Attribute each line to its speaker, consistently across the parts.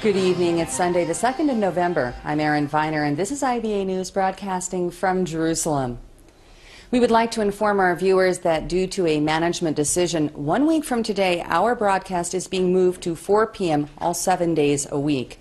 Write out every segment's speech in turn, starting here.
Speaker 1: Good evening. It's Sunday, the 2nd of November. I'm Erin Viner, and this is IBA News broadcasting from Jerusalem. We would like to inform our viewers that due to a management decision, 1 week from today, our broadcast is being moved to 4 p.m. all 7 days a week.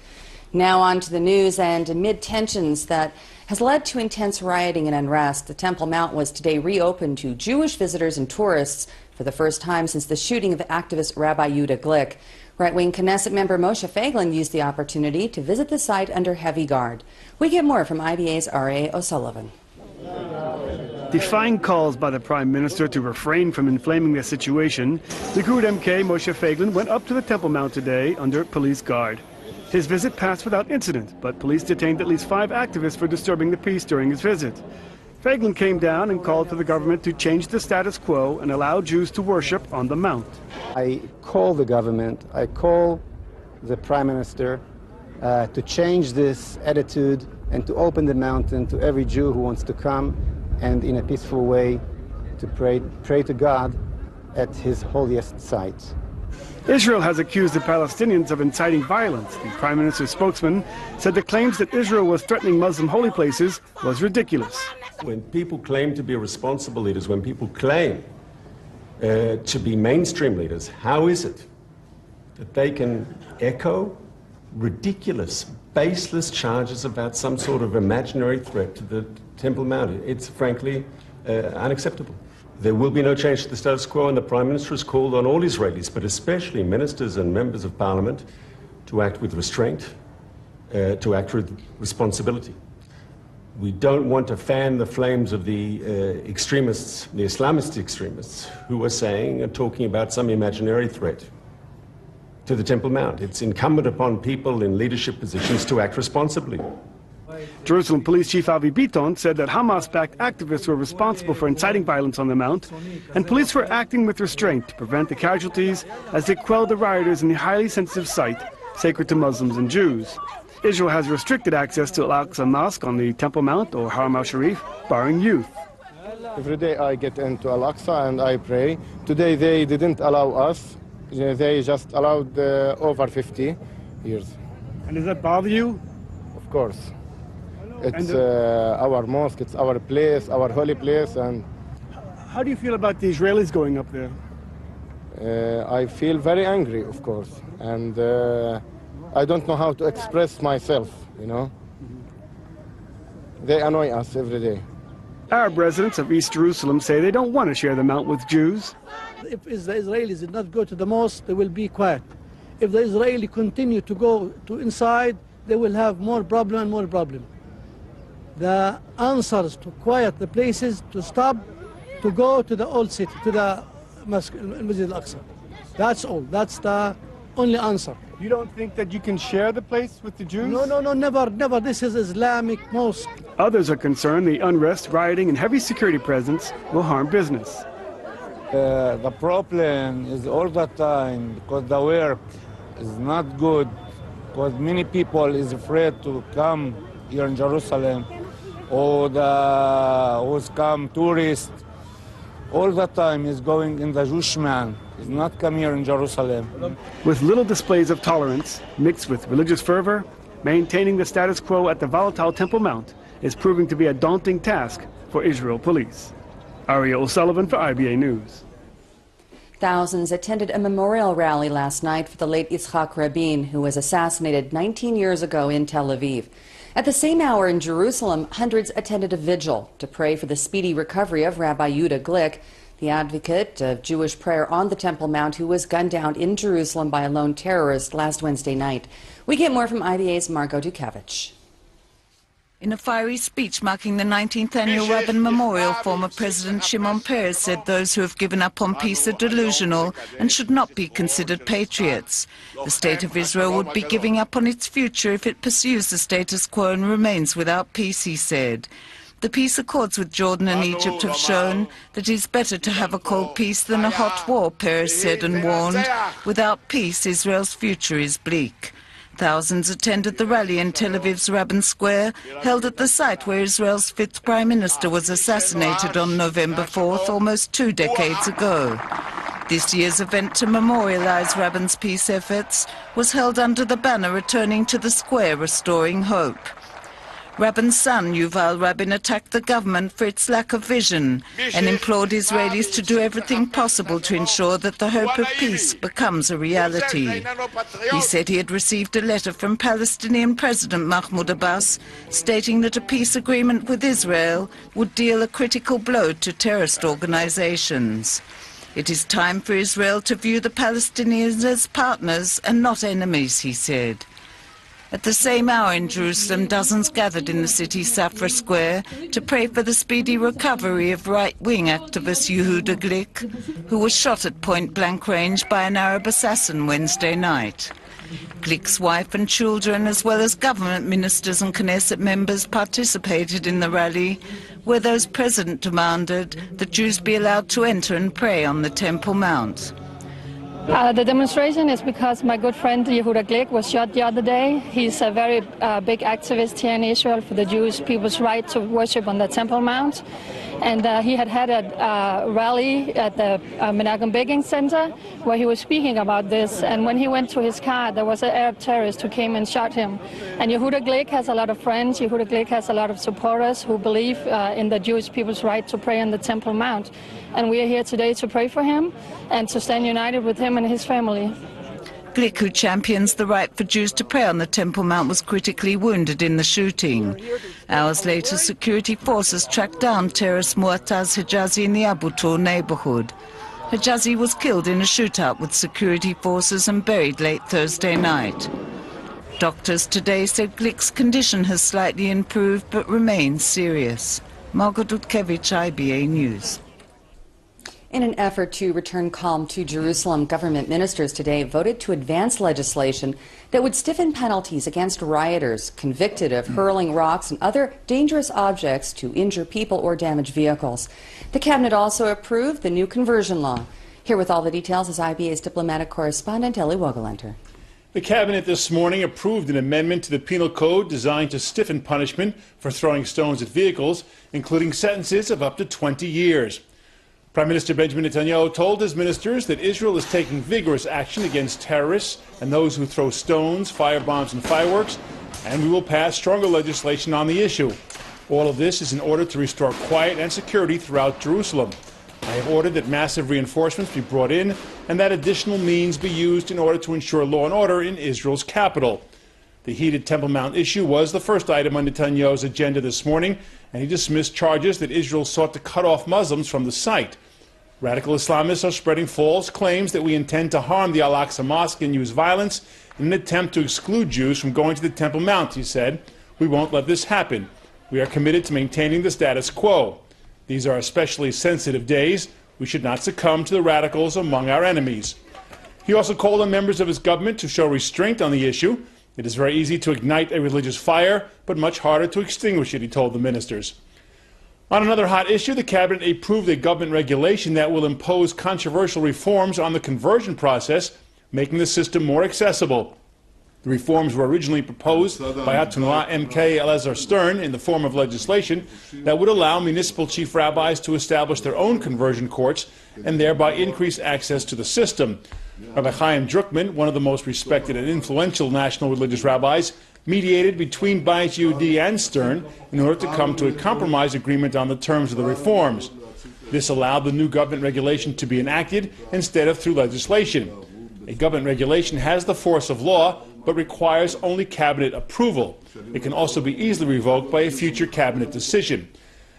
Speaker 1: Now on to the news, and amid tensions that has led to intense rioting and unrest, the Temple Mount was today reopened to Jewish visitors and tourists for the first time since the shooting of activist Rabbi Yehuda Glick. Right-wing Knesset member Moshe Feiglin used the opportunity to visit the site under heavy guard. We get more from IBA's R.A. O'Sullivan.
Speaker 2: Defying calls by the Prime Minister to refrain from inflaming the situation, Likud MK Moshe Feiglin went up to the Temple Mount today under police guard. His visit passed without incident, but police detained at least 5 activists for disturbing the peace during his visit. Feiglin came down and called for the government to change the status quo and allow Jews to worship on the Mount.
Speaker 3: I call the government, I call the Prime Minister to change this attitude and to open the mountain to every Jew who wants to come and in a peaceful way to pray to God at his holiest site.
Speaker 2: Israel has accused the Palestinians of inciting violence. The Prime Minister's spokesman said the claims that Israel was threatening Muslim holy places was ridiculous.
Speaker 4: When people claim to be responsible leaders, when people claim to be mainstream leaders, how is it that they can echo ridiculous, baseless charges about some sort of imaginary threat to the Temple Mount? It's frankly unacceptable. There will be no change to the status quo, and the Prime Minister has called on all Israelis, but especially ministers and members of parliament, to act with restraint, to act with responsibility. We don't want to fan the flames of the extremists, the Islamist extremists, who are saying and talking about some imaginary threat to the Temple Mount. It's incumbent upon people in leadership positions to act responsibly.
Speaker 2: Jerusalem Police Chief Avi Biton said that Hamas-backed activists were responsible for inciting violence on the Mount, and police were acting with restraint to prevent the casualties as they quelled the rioters in the highly sensitive site sacred to Muslims and Jews. Israel has restricted access to Al-Aqsa Mosque on the Temple Mount or Haram al-Sharif, barring youth.
Speaker 5: Every day I get into Al-Aqsa and I pray. Today they didn't allow us. They just allowed over 50 years.
Speaker 2: And does that bother you?
Speaker 5: Of course. It's our mosque, it's our place, our holy place. And
Speaker 2: how do you feel about the Israelis going up there?
Speaker 5: I feel very angry, of course. And I don't know how to express myself, you know. They annoy us every day.
Speaker 2: Arab residents of East Jerusalem say they don't want to share the Mount with Jews.
Speaker 6: If the Israelis did not go to the mosque, they will be quiet. If the Israelis continue to go to inside, they will have more problem and more problem. The answers to quiet the places, to stop, to go to the old city, to the mosque, Masjid al-Aqsa. That's all. That's the only answer.
Speaker 2: You don't think that you can share the place with the Jews?
Speaker 6: No, never. This is Islamic mosque.
Speaker 2: Others are concerned the unrest, rioting, and heavy security presence will harm business.
Speaker 7: The problem is all the time because the work is not good, because many people is afraid to come here in Jerusalem, or who's come tourists. All the time is going in the Jewish man. Is not come here in Jerusalem.
Speaker 2: With little displays of tolerance mixed with religious fervor, maintaining the status quo at the volatile Temple Mount is proving to be a daunting task for Israel police. Ariel O'Sullivan for IBA News.
Speaker 1: Thousands attended a memorial rally last night for the late Yitzhak Rabin, who was assassinated 19 years ago in Tel Aviv. At the same hour in Jerusalem, hundreds attended a vigil to pray for the speedy recovery of Rabbi Yehuda Glick, the advocate of Jewish prayer on the Temple Mount, who was gunned down in Jerusalem by a lone terrorist last Wednesday night. We get more from IBA's Margot Dukevich.
Speaker 8: In a fiery speech marking the 19th annual Rabin Memorial, former President Shimon Peres said those who have given up on peace are delusional and should not be considered patriots. The state of Israel would be giving up on its future if it pursues the status quo and remains without peace, he said. The peace accords with Jordan and Egypt have shown that it is better to have a cold peace than a hot war, Peres said and warned. Without peace, Israel's future is bleak. Thousands attended the rally in Tel Aviv's Rabin Square, held at the site where Israel's 5th Prime Minister was assassinated on November 4th, almost 2 decades ago. This year's event to memorialize Rabin's peace efforts was held under the banner Returning to the Square, Restoring Hope. Rabin's son, Yuval Rabin, attacked the government for its lack of vision and implored Israelis to do everything possible to ensure that the hope of peace becomes a reality. He said he had received a letter from Palestinian President Mahmoud Abbas stating that a peace agreement with Israel would deal a critical blow to terrorist organizations. It is time for Israel to view the Palestinians as partners and not enemies, he said. At the same hour in Jerusalem, dozens gathered in the city's Safra Square to pray for the speedy recovery of right-wing activist Yehuda Glick, who was shot at point-blank range by an Arab assassin Wednesday night. Glick's wife and children, as well as government ministers and Knesset members, participated in the rally, where those present demanded that Jews be allowed to enter and pray on the Temple Mount.
Speaker 9: The demonstration is because my good friend Yehuda Glick was shot the other day. He's a very big activist here in Israel for the Jewish people's right to worship on the Temple Mount. And he had a rally at the Menachem Begin Center where he was speaking about this. And when he went to his car, there was an Arab terrorist who came and shot him. And Yehuda Glick has a lot of friends. Yehuda Glick has a lot of supporters who believe in the Jewish people's right to pray on the Temple Mount. And we are here today to pray for him and to stand united with him and his family.
Speaker 8: Glick, who champions the right for Jews to pray on the Temple Mount, was critically wounded in the shooting. Hours later, security forces tracked down terrorist Mu'taz Hijazi in the Abu Tor neighborhood. Hijazi was killed in a shootout with security forces and buried late Thursday night. Doctors today said Glick's condition has slightly improved but remains serious. Margot Dudkevich, IBA News.
Speaker 1: In an effort to return calm to Jerusalem, government ministers today voted to advance legislation that would stiffen penalties against rioters convicted of hurling rocks and other dangerous objects to injure people or damage vehicles. The cabinet also approved the new conversion law. Here with all the details is IBA's diplomatic correspondent Eli Wogelenter.
Speaker 10: The cabinet this morning approved an amendment to the penal code designed to stiffen punishment for throwing stones at vehicles, including sentences of up to 20 years. Prime Minister Benjamin Netanyahu told his ministers that Israel is taking vigorous action against terrorists and those who throw stones, firebombs and fireworks, and we will pass stronger legislation on the issue. All of this is in order to restore quiet and security throughout Jerusalem. I have ordered that massive reinforcements be brought in and that additional means be used in order to ensure law and order in Israel's capital. The heated Temple Mount issue was the first item on Netanyahu's agenda this morning, and he dismissed charges that Israel sought to cut off Muslims from the site. Radical Islamists are spreading false claims that we intend to harm the Al-Aqsa Mosque and use violence in an attempt to exclude Jews from going to the Temple Mount, he said. We won't let this happen. We are committed to maintaining the status quo. These are especially sensitive days. We should not succumb to the radicals among our enemies. He also called on members of his government to show restraint on the issue. It is very easy to ignite a religious fire, but much harder to extinguish it, he told the ministers. On another hot issue, the cabinet approved a government regulation that will impose controversial reforms on the conversion process, making the system more accessible. The reforms were originally proposed by Attorney MK Elazar Stern in the form of legislation that would allow municipal chief rabbis to establish their own conversion courts and thereby increase access to the system. Rabbi Chaim Druckman, one of the most respected and influential national religious rabbis, mediated between Bayit Yehudi and Stern in order to come to a compromise agreement on the terms of the reforms. This allowed the new government regulation to be enacted instead of through legislation. A government regulation has the force of law, but requires only cabinet approval. It can also be easily revoked by a future cabinet decision.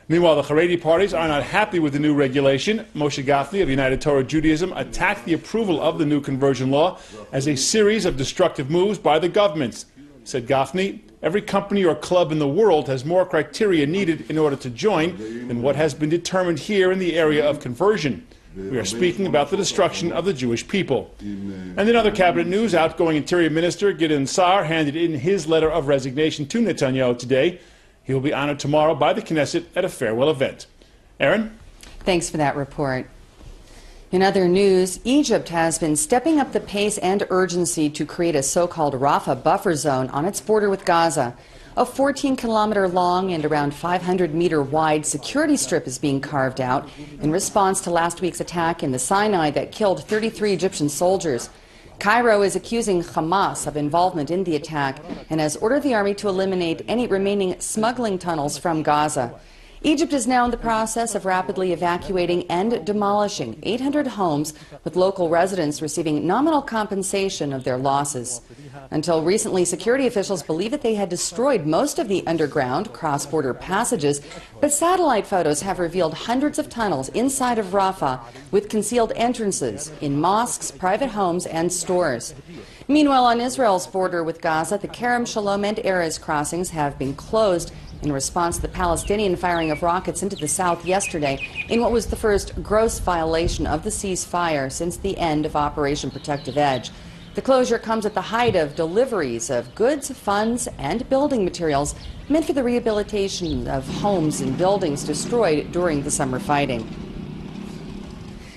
Speaker 10: Meanwhile, the Haredi parties are not happy with the new regulation. Moshe Gafni of United Torah Judaism attacked the approval of the new conversion law as a series of destructive moves by the governments. Said Gafni, every company or club in the world has more criteria needed in order to join than what has been determined here in the area of conversion. We are speaking about the destruction of the Jewish people. And in other cabinet news, outgoing Interior Minister Gideon Sa'ar handed in his letter of resignation to Netanyahu today. He will be honored tomorrow by the Knesset at a farewell event. Aaron?
Speaker 1: Thanks for that report. In other news, Egypt has been stepping up the pace and urgency to create a so-called Rafah buffer zone on its border with Gaza. A 14-kilometer long and around 500-meter wide security strip is being carved out in response to last week's attack in the Sinai that killed 33 Egyptian soldiers. Cairo is accusing Hamas of involvement in the attack and has ordered the army to eliminate any remaining smuggling tunnels from Gaza. Egypt is now in the process of rapidly evacuating and demolishing 800 homes, with local residents receiving nominal compensation of their losses. Until recently, security officials believe that they had destroyed most of the underground cross-border passages, but satellite photos have revealed hundreds of tunnels inside of Rafah with concealed entrances in mosques, private homes, and stores. Meanwhile, on Israel's border with Gaza, the Kerem Shalom and Erez crossings have been closed in response to the Palestinian firing of rockets into the south yesterday in what was the first gross violation of the ceasefire since the end of Operation Protective Edge. The closure comes at the height of deliveries of goods, funds, and building materials meant for the rehabilitation of homes and buildings destroyed during the summer fighting.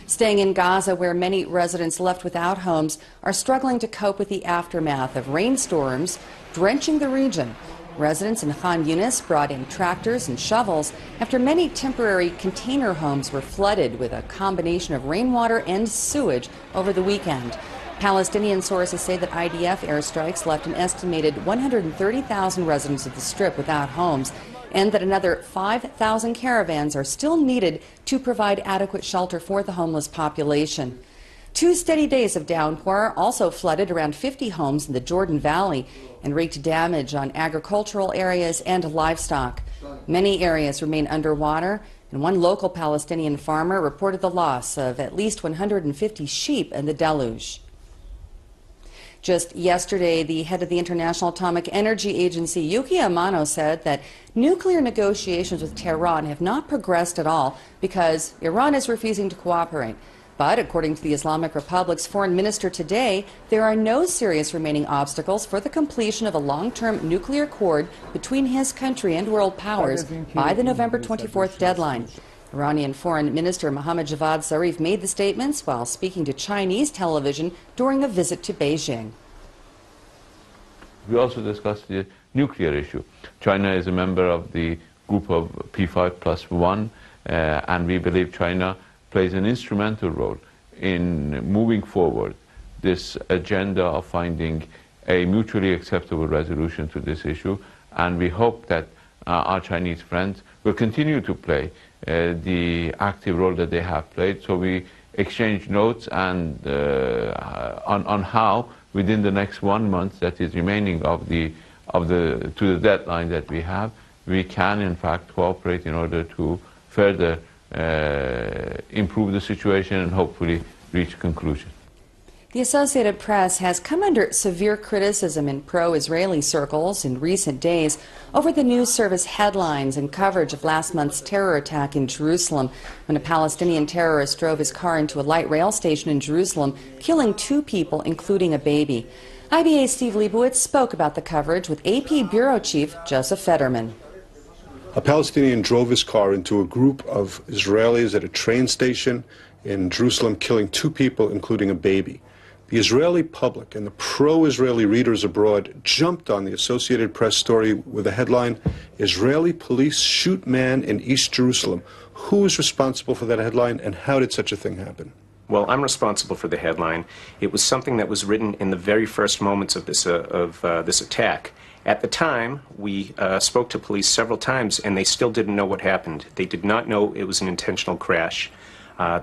Speaker 1: Staying in Gaza, where many residents left without homes are struggling to cope with the aftermath of rainstorms drenching the region. Residents in Khan Yunis brought in tractors and shovels after many temporary container homes were flooded with a combination of rainwater and sewage over the weekend. Palestinian sources say that IDF airstrikes left an estimated 130,000 residents of the Strip without homes, and that another 5,000 caravans are still needed to provide adequate shelter for the homeless population. 2 steady days of downpour also flooded around 50 homes in the Jordan Valley and wreaked damage on agricultural areas and livestock. Many areas remain underwater, and one local Palestinian farmer reported the loss of at least 150 sheep in the deluge. Just yesterday, the head of the International Atomic Energy Agency, Yuki Amano, said that nuclear negotiations with Tehran have not progressed at all because Iran is refusing to cooperate. But according to the Islamic Republic's foreign minister today, there are no serious remaining obstacles for the completion of a long-term nuclear accord between his country and world powers by the November 24th deadline. Iranian Foreign Minister Mohammad Javad Zarif made the statements while speaking to Chinese television during a visit to Beijing.
Speaker 11: We also discussed the nuclear issue. China is a member of the group of P5+1, and we believe China plays an instrumental role in moving forward this agenda of finding a mutually acceptable resolution to this issue. And we hope that our Chinese friends will continue to play the active role that they have played. So we exchange notes and on how within the next 1 month that is remaining to the deadline that we have, we can in fact cooperate in order to further improve the situation and hopefully reach a conclusion.
Speaker 1: The Associated Press has come under severe criticism in pro-Israeli circles in recent days over the news service headlines and coverage of last month's terror attack in Jerusalem when a Palestinian terrorist drove his car into a light rail station in Jerusalem, killing 2 people, including a baby. IBA's Steve Leibowitz spoke about the coverage with AP Bureau Chief Joseph Fetterman.
Speaker 12: A Palestinian drove his car into a group of Israelis at a train station in Jerusalem, killing 2 people, including a baby. The Israeli public and the pro-Israeli readers abroad jumped on the Associated Press story with the headline, "Israeli police shoot man in East Jerusalem." Who is responsible for that headline, and how did such a thing happen?
Speaker 13: Well, I'm responsible for the headline. It was something that was written in the very first moments of this attack. At the time, we spoke to police several times, and they still didn't know what happened. They did not know it was an intentional crash.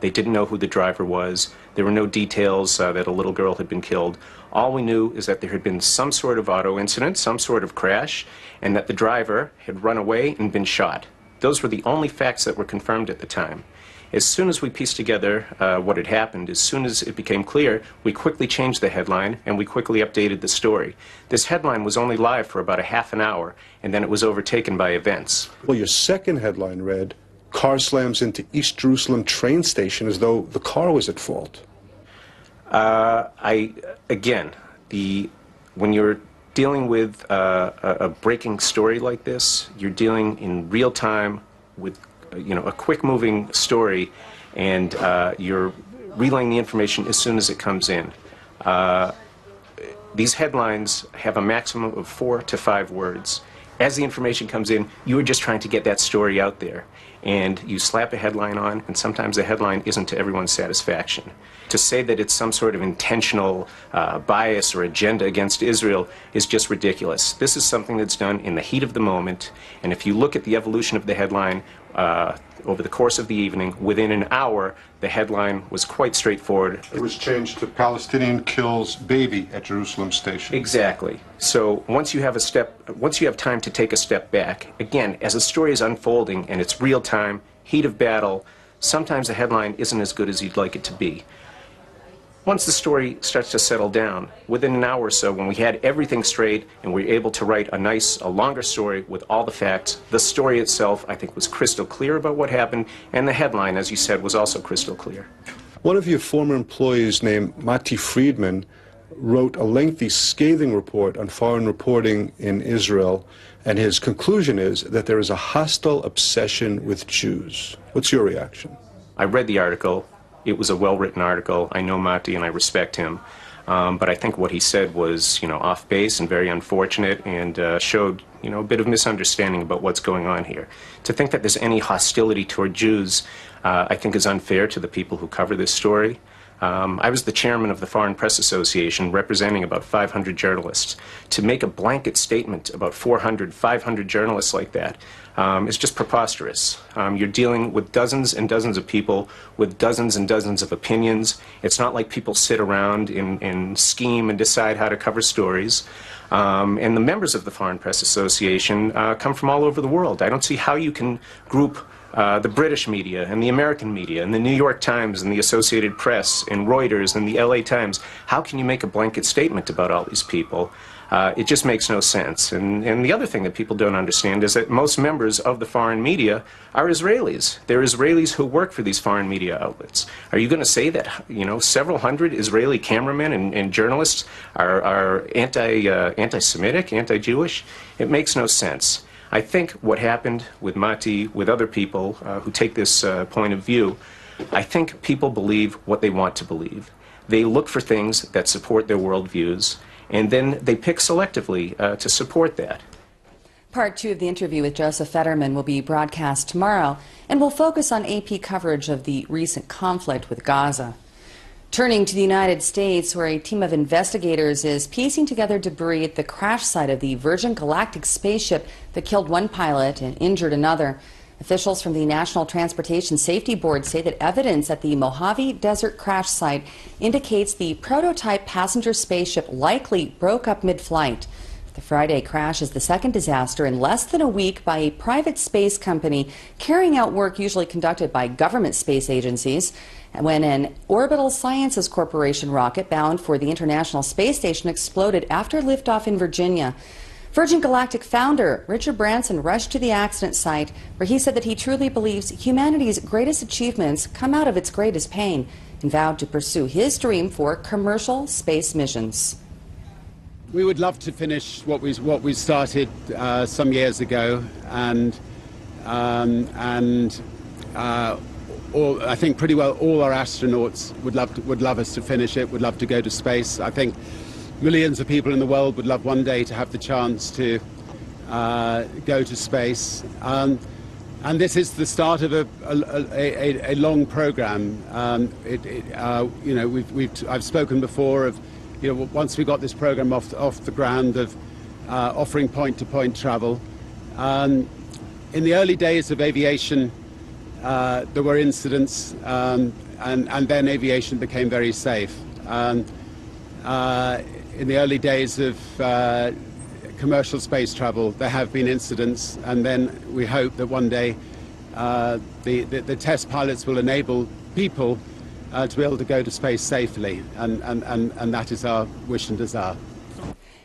Speaker 13: They didn't know who the driver was. There were no details that a little girl had been killed. All we knew is that there had been some sort of auto incident, some sort of crash, and that the driver had run away and been shot. Those were the only facts that were confirmed at the time. As soon as we pieced together what had happened, as soon as it became clear, we quickly changed the headline and we quickly updated the story. This headline was only live for about a half an hour, and then it was overtaken by events.
Speaker 12: Well, your second headline read, "Car slams into East Jerusalem train station as though the car was at fault."
Speaker 13: When you're dealing with a breaking story like this, you're dealing in real time with a quick-moving story, and you're relaying the information as soon as it comes in. These headlines have a maximum of 4 to 5 words. As the information comes in, you are just trying to get that story out there. And you slap a headline on, and sometimes the headline isn't to everyone's satisfaction. To say that it's some sort of intentional bias or agenda against Israel is just ridiculous. This is something that's done in the heat of the moment, and if you look at the evolution of the headline over the course of the evening, within an hour, the headline was quite straightforward.
Speaker 12: It was changed to Palestinian kills baby at Jerusalem station.
Speaker 13: Exactly. So once you have time to take a step back, again, as the story is unfolding and it's real time, heat of battle, sometimes the headline isn't as good as you'd like it to be. Once the story starts to settle down, within an hour or so, when we had everything straight and we were able to write a longer story with all the facts, the story itself, I think, was crystal clear about what happened, and the headline, as you said, was also crystal clear.
Speaker 12: One of your former employees named Mati Friedman wrote a lengthy, scathing report on foreign reporting in Israel, and his conclusion is that there is a hostile obsession with Jews. What's your reaction?
Speaker 13: I read the article. It was a well-written article. I know Mati and I respect him. But I think what he said was, off base and very unfortunate, and showed, a bit of misunderstanding about what's going on here. To think that there's any hostility toward Jews, I think is unfair to the people who cover this story. I was the chairman of the Foreign Press Association, representing about 500 journalists. To make a blanket statement about 400, 500 journalists like that is just preposterous. You're dealing with dozens and dozens of people with dozens and dozens of opinions. It's not like people sit around and scheme and decide how to cover stories. And the members of the Foreign Press Association come from all over the world. I don't see how you can group the British media and the American media and the New York Times and the Associated Press and Reuters and the LA Times. How can you make a blanket statement about all these people? It just makes no sense. And the other thing that people don't understand is that most members of the foreign media are Israelis. They're Israelis who work for these foreign media outlets. Are you going to say that, several hundred Israeli cameramen and journalists are anti-Semitic, anti-Jewish? It makes no sense. I think what happened with Mati, with other people who take this point of view, I think people believe what they want to believe. They look for things that support their worldviews, and then they pick selectively to support that.
Speaker 1: Part 2 of the interview with Joseph Fetterman will be broadcast tomorrow and will focus on AP coverage of the recent conflict with Gaza. Turning to the United States, where a team of investigators is piecing together debris at the crash site of the Virgin Galactic spaceship that killed one pilot and injured another. Officials from the National Transportation Safety Board say that evidence at the Mojave Desert crash site indicates the prototype passenger spaceship likely broke up mid-flight. The Friday crash is the second disaster in less than a week by a private space company carrying out work usually conducted by government space agencies. When an Orbital Sciences Corporation rocket bound for the International Space Station exploded after liftoff in Virginia. Virgin Galactic founder Richard Branson rushed to the accident site, where he said that he truly believes humanity's greatest achievements come out of its greatest pain, and vowed to pursue his dream for commercial space missions.
Speaker 14: We would love to finish what we started some years ago, and I think pretty well all our astronauts would love us to finish it, would love to go to space. I think millions of people in the world would love one day to have the chance to go to space. And this is the start of a long program. I've spoken before of, once we got this program off the ground, of offering point-to-point travel. In the early days of aviation, there were incidents, and then aviation became very safe. In the early days of commercial space travel, there have been incidents, and then we hope that one day the test pilots will enable people to be able to go to space safely, and that is our wish and desire.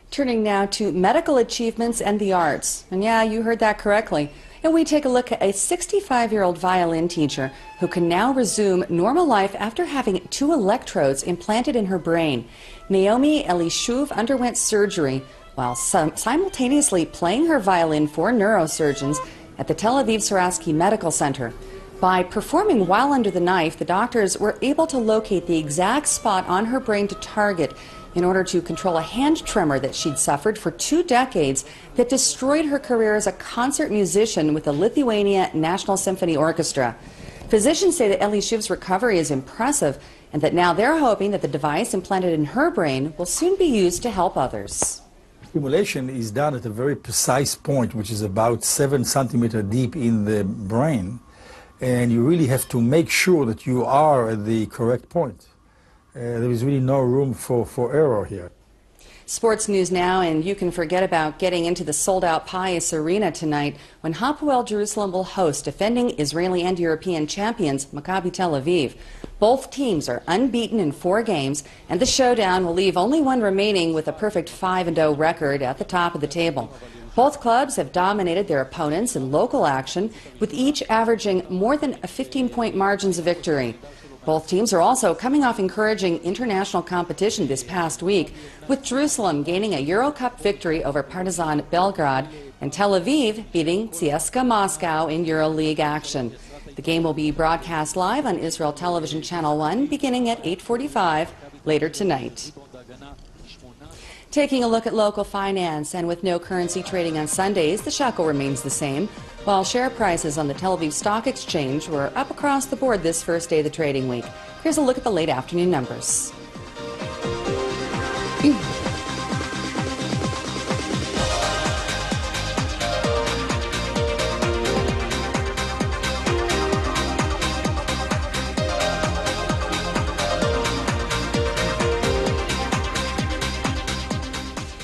Speaker 1: Turning now to medical achievements and the arts. And yeah, you heard that correctly. And we take a look at a 65-year-old violin teacher who can now resume normal life after having 2 electrodes implanted in her brain. Naomi Elishuv underwent surgery while simultaneously playing her violin for neurosurgeons at the Tel Aviv Sourasky Medical Center. By performing while under the knife, the doctors were able to locate the exact spot on her brain to target in order to control a hand tremor that she'd suffered for 2 decades that destroyed her career as a concert musician with the Lithuania National Symphony Orchestra. Physicians say that Ellie Shiv's recovery is impressive and that now they're hoping that the device implanted in her brain will soon be used to help others.
Speaker 15: Stimulation is done at a very precise point, which is about 7 centimeters deep in the brain, and you really have to make sure that you are at the correct point. There is really no room for error here.
Speaker 1: Sports news now, and you can forget about getting into the sold-out Pius Arena tonight when Hapoel Jerusalem will host defending Israeli and European champions Maccabi Tel Aviv. Both teams are unbeaten in 4 games, and the showdown will leave only one remaining with a perfect 5-0 record at the top of the table. Both clubs have dominated their opponents in local action, with each averaging more than a 15-point margins of victory. Both teams are also coming off encouraging international competition this past week, with Jerusalem gaining a Euro Cup victory over Partizan Belgrade and Tel Aviv beating CSKA Moscow in EuroLeague action. The game will be broadcast live on Israel Television Channel 1 beginning at 8:45 later tonight. Taking a look at local finance, and with no currency trading on Sundays, the shekel remains the same, while share prices on the Tel Aviv Stock Exchange were up across the board this first day of the trading week. Here's a look at the late afternoon numbers.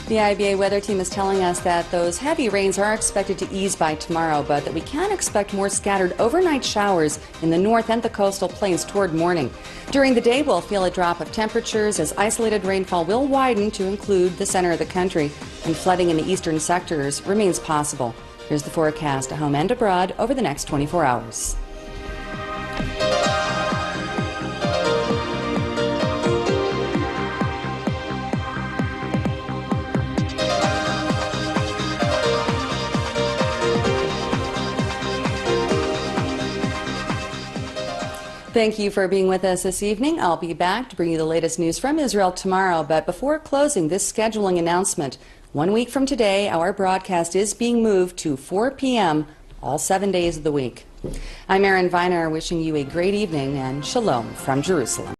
Speaker 1: The IBA weather team is telling us that those heavy rains are expected to ease by tomorrow, but that we can expect more scattered overnight showers in the north and the coastal plains toward morning. During the day, we'll feel a drop of temperatures as isolated rainfall will widen to include the center of the country, and flooding in the eastern sectors remains possible. Here's the forecast at home and abroad over the next 24 hours. Thank you for being with us this evening. I'll be back to bring you the latest news from Israel tomorrow, but before closing, this scheduling announcement. 1 week from today, our broadcast is being moved to 4 p.m. all 7 days of the week. I'm Erin Viner, wishing you a great evening and shalom from Jerusalem.